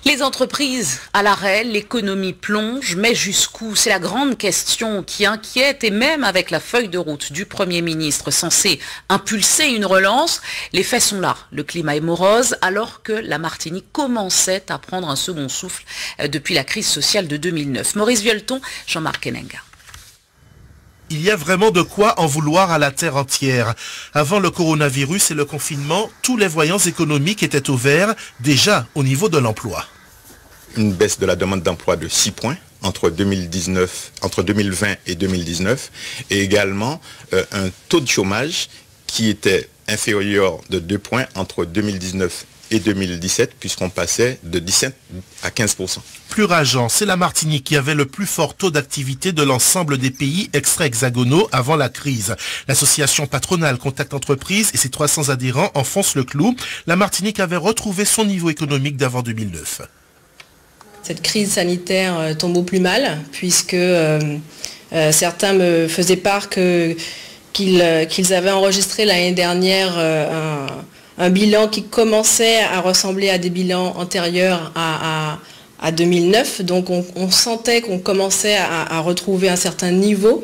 Les entreprises à l'arrêt, l'économie plonge, mais jusqu'où? C'est la grande question qui inquiète, et même avec la feuille de route du Premier ministre censée impulser une relance, les faits sont là. Le climat est morose alors que la Martinique commençait à prendre un second souffle depuis la crise sociale de 2009. Maurice Violton, Jean-Marc Henninga. Il y a vraiment de quoi en vouloir à la terre entière. Avant le coronavirus et le confinement, tous les voyants économiques étaient au vert, déjà au niveau de l'emploi. Une baisse de la demande d'emploi de 6 points entre 2020 et 2019, et également un taux de chômage qui était inférieur de 2 points entre 2019 et 2017, puisqu'on passait de 17 à 15%. Plus rageant, c'est la Martinique qui avait le plus fort taux d'activité de l'ensemble des pays extra-hexagonaux avant la crise. L'association patronale Contact Entreprise et ses 300 adhérents enfoncent le clou. La Martinique avait retrouvé son niveau économique d'avant 2009. Cette crise sanitaire tombe au plus mal, puisque certains me faisaient part qu'ils avaient enregistré l'année dernière un bilan qui commençait à ressembler à des bilans antérieurs à 2009. Donc on sentait qu'on commençait à retrouver un certain niveau.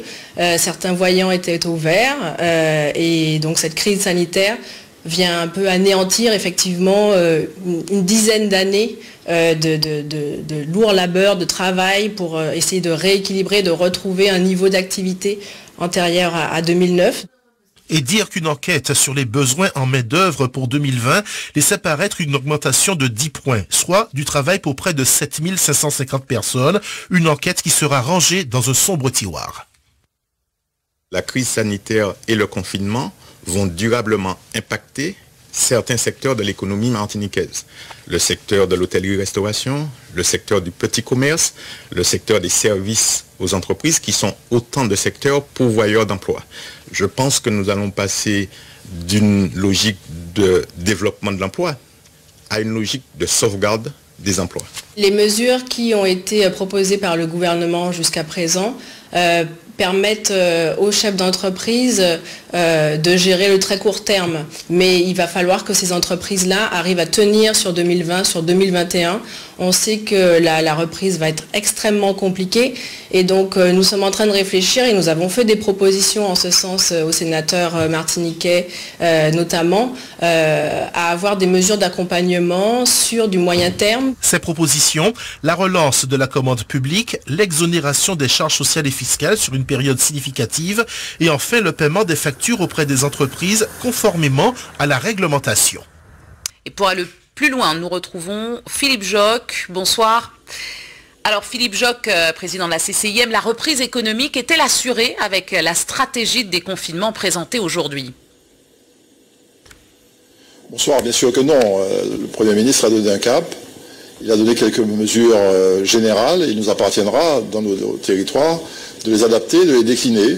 Certains voyants étaient au vert. Et donc cette crise sanitaire vient un peu anéantir effectivement une dizaine d'années de lourd labeur, de travail pour essayer de rééquilibrer, de retrouver un niveau d'activité antérieur à 2009. Et dire qu'une enquête sur les besoins en main-d'œuvre pour 2020 laisse apparaître une augmentation de 10 points, soit du travail pour près de 7550 personnes, une enquête qui sera rangée dans un sombre tiroir. La crise sanitaire et le confinement vont durablement impacter certains secteurs de l'économie martiniquaise. Le secteur de l'hôtellerie-restauration, le secteur du petit commerce, le secteur des services aux entreprises, qui sont autant de secteurs pourvoyeurs d'emplois. Je pense que nous allons passer d'une logique de développement de l'emploi à une logique de sauvegarde des emplois. Les mesures qui ont été proposées par le gouvernement jusqu'à présent permettent aux chefs d'entreprise de gérer le très court terme. Mais il va falloir que ces entreprises-là arrivent à tenir sur 2020, sur 2021. On sait que la reprise va être extrêmement compliquée. Et donc nous sommes en train de réfléchir et nous avons fait des propositions en ce sens aux sénateurs martiniquais notamment, à avoir des mesures d'accompagnement sur du moyen terme. Ces propositions, la relance de la commande publique, l'exonération des charges sociales et fiscales sur une période significative et enfin le paiement des factures auprès des entreprises conformément à la réglementation. Et pour aller plus loin, nous retrouvons Philippe Joc. Bonsoir. Alors Philippe Joc, président de la CCIM, la reprise économique est-elle assurée avec la stratégie de déconfinement présentée aujourd'hui? Bonsoir, bien sûr que non. Le Premier ministre a donné un cap. Il a donné quelques mesures générales et il nous appartiendra dans nos territoires de les adapter, de les décliner.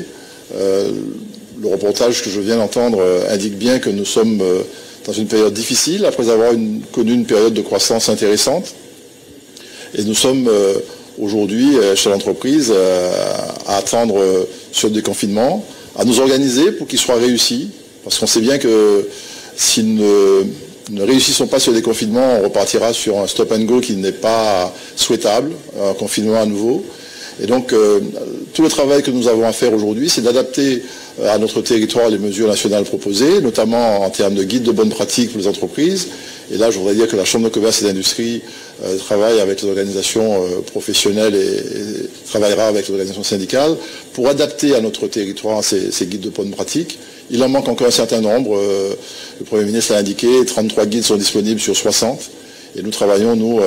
Le reportage que je viens d'entendre indique bien que nous sommes dans une période difficile après avoir connu une période de croissance intéressante. Et nous sommes aujourd'hui chez l'entreprise à attendre ce déconfinement, à nous organiser pour qu'il soit réussi, parce qu'on sait bien que si nous ne réussissons pas sur le déconfinement, on repartira sur un stop and go qui n'est pas souhaitable, un confinement à nouveau. Et donc, tout le travail que nous avons à faire aujourd'hui, c'est d'adapter à notre territoire les mesures nationales proposées, notamment en termes de guides de bonnes pratiques pour les entreprises. Et là, je voudrais dire que la Chambre de commerce et d'industrie travaille avec les organisations professionnelles et travaillera avec les organisations syndicales pour adapter à notre territoire ces guides de bonnes pratiques. Il en manque encore un certain nombre. Le Premier ministre l'a indiqué, 33 guides sont disponibles sur 60. Et nous travaillons, nous,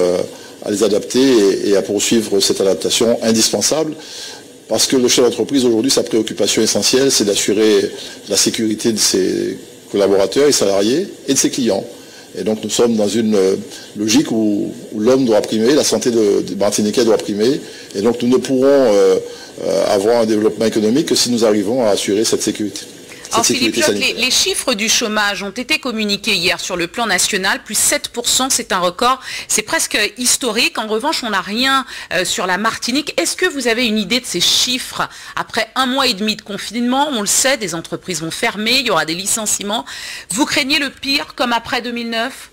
à les adapter et à poursuivre cette adaptation indispensable. Parce que le chef d'entreprise, aujourd'hui, sa préoccupation essentielle, c'est d'assurer la sécurité de ses collaborateurs et salariés et de ses clients. Et donc nous sommes dans une logique où l'homme doit primer, la santé des Martiniquais doit primer. Et donc nous ne pourrons avoir un développement économique que si nous arrivons à assurer cette sécurité. Alors Philippe Joc, les chiffres du chômage ont été communiqués hier sur le plan national, plus 7%, c'est un record, c'est presque historique. En revanche, on n'a rien sur la Martinique. Est-ce que vous avez une idée de ces chiffres après 1 mois et demi de confinement? On le sait, des entreprises vont fermer, il y aura des licenciements. Vous craignez le pire comme après 2009?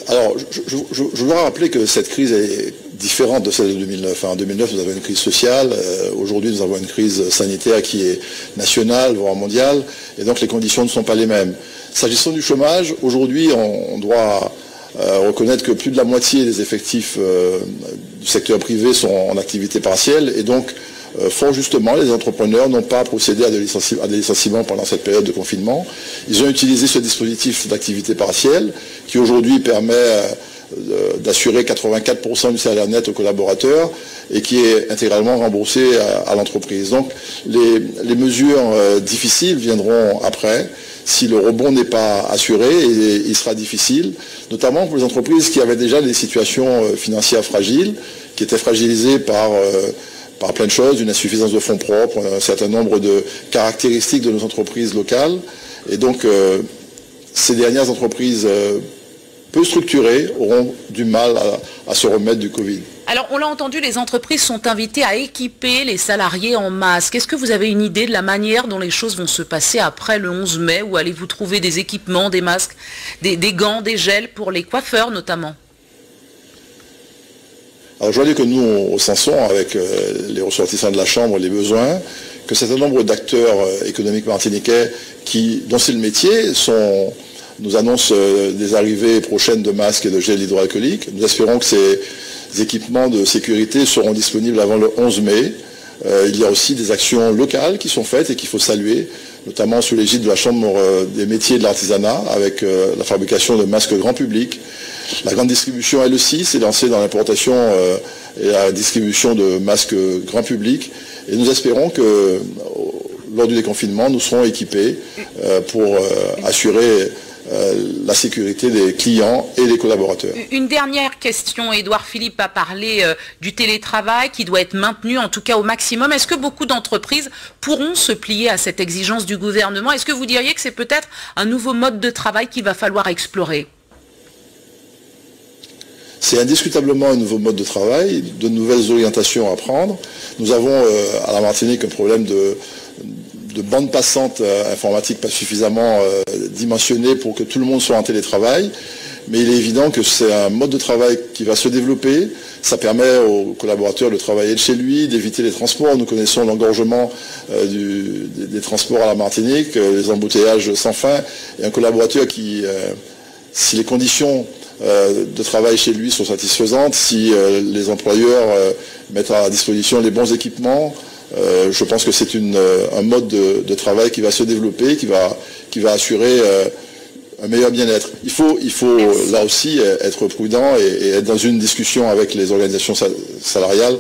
Alors, je voudrais rappeler que cette crise est différente de celle de 2009. En 2009, nous avons une crise sociale. Aujourd'hui, nous avons une crise sanitaire qui est nationale, voire mondiale. Et donc, les conditions ne sont pas les mêmes. S'agissant du chômage, aujourd'hui, on doit reconnaître que plus de la moitié des effectifs du secteur privé sont en activité partielle. Et donc, fort justement, les entrepreneurs n'ont pas procédé à des licenciements pendant cette période de confinement. Ils ont utilisé ce dispositif d'activité partielle qui aujourd'hui permet d'assurer 84% du salaire net aux collaborateurs et qui est intégralement remboursé à l'entreprise. Donc les mesures difficiles viendront après. Si le rebond n'est pas assuré, et il sera difficile, notamment pour les entreprises qui avaient déjà des situations financières fragiles, qui étaient fragilisées par plein de choses, une insuffisance de fonds propres, un certain nombre de caractéristiques de nos entreprises locales. Et donc, ces dernières entreprises peu structurées auront du mal à se remettre du Covid. Alors, on l'a entendu, les entreprises sont invitées à équiper les salariés en masques. Est-ce que vous avez une idée de la manière dont les choses vont se passer après le 11 mai? Où allez-vous trouver des équipements, des masques, des gants, des gels pour les coiffeurs notamment? Alors je vois dire que nous, on sensons avec les ressortissants de la Chambre les besoins, que certain nombre d'acteurs économiques martiniquais dont c'est le métier nous annoncent des arrivées prochaines de masques et de gel hydroalcoolique. Nous espérons que ces équipements de sécurité seront disponibles avant le 11 mai. Il y a aussi des actions locales qui sont faites et qu'il faut saluer, notamment sous l'égide de la Chambre des métiers et de l'artisanat, avec la fabrication de masques grand public. La grande distribution, elle aussi, s'est lancée dans l'importation et la distribution de masques grand public. Et nous espérons que, lors du déconfinement, nous serons équipés pour assurer la sécurité des clients et des collaborateurs. Une dernière question. Édouard Philippe a parlé du télétravail qui doit être maintenu, en tout cas au maximum. Est-ce que beaucoup d'entreprises pourront se plier à cette exigence du gouvernement? Est-ce que vous diriez que c'est peut-être un nouveau mode de travail qu'il va falloir explorer? C'est indiscutablement un nouveau mode de travail, de nouvelles orientations à prendre. Nous avons à la Martinique un problème de bande passante informatique pas suffisamment dimensionnée pour que tout le monde soit en télétravail. Mais il est évident que c'est un mode de travail qui va se développer. Ça permet aux collaborateurs de travailler de chez lui, d'éviter les transports. Nous connaissons l'engorgement des transports à la Martinique, les embouteillages sans fin. Et un collaborateur qui, si les conditions de travail chez lui sont satisfaisantes, si les employeurs mettent à disposition les bons équipements, je pense que c'est un mode de travail qui va se développer, qui va assurer un meilleur bien-être. Il faut là aussi être prudent et être dans une discussion avec les organisations salariales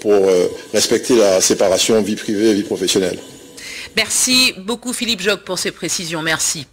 pour respecter la séparation vie privée et vie professionnelle. Merci beaucoup Philippe Joc pour ces précisions. Merci.